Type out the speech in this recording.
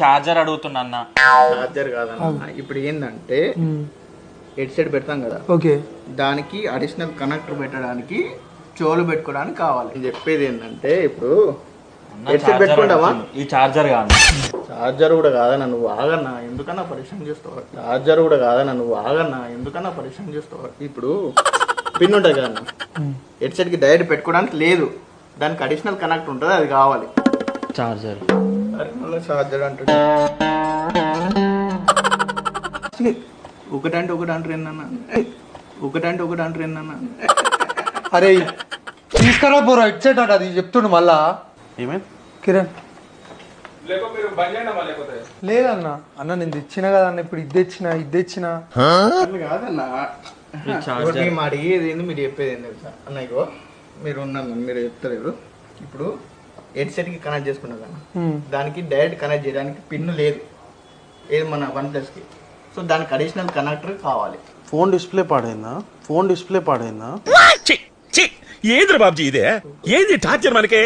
Charger అడుగుతున్నా అన్న. Charger కాదన్న. ఇప్పుడు ఏంటంటే హెడ్ సెట్ పెడతాం కదా, ఓకే, దానికి అడిషనల్ కనెక్టర్ పెట్టడానికి చెవులు పెట్టుకోవడానికి కావాలి. నేను చెప్పేది ఏంటంటే ఇప్పుడు హెడ్ సెట్ పెట్టుకుంటావా? ఈ చార్జర్ కాదు, చార్జర్ కూడా కాదన్న. నువ్వు ఆగన్నా, ఎందుకన్నా పరిశ్రమ చేస్తావు. చార్జర్ కూడా కాదన్న. నువ్వు ఆగన్నా, ఎందుకన్నా పరిశ్రమ చేస్తావు. ఇప్పుడు పిన్ ఉంటుంది కదన్న, హెడ్ సెట్ కి డైరెక్ట్ పెట్టుకోవడానికి లేదు, దానికి అడిషనల్ కనెక్ట్ ఉంటుంది, అది కావాలి. చార్జర్ చార్జర్ అంటే ఒకటంటే ఒకటి అంటారు ఏందన్నా, ఒకటంటే ఒకటి అంటారు ఏందన్నా. అరే తీసుకురా పోరా హెడ్సెట్ అట, అది చెప్తుండు మళ్ళా. ఏమైంది కిరణ్ లేదన్నా, అన్న నేను తెచ్చిన కదన్న, ఇప్పుడు ఇది తెచ్చిన కాదన్న. మేము అడిగేది ఏంది, మీరు చెప్పేది ఏంది తెలుసా అన్న. ఇగో మీరు ఉన్నాను, మీరు చెప్తలేరు. ఇప్పుడు హెడ్ సెట్ కి కనెక్ట్ చేసుకున్నాం కదా, దానికి డైరెక్ట్ కనెక్ట్ చేయడానికి పిన్ లేదు, ఏది మన OnePlus కి. సో దానికి అడిషనల్ కనెక్టర్ కావాలి. ఫోన్ డిస్ప్లే పాడైందా? ఏంద్ర బాబ్జీ ఇదే ఏంది టార్చర్ మనకి?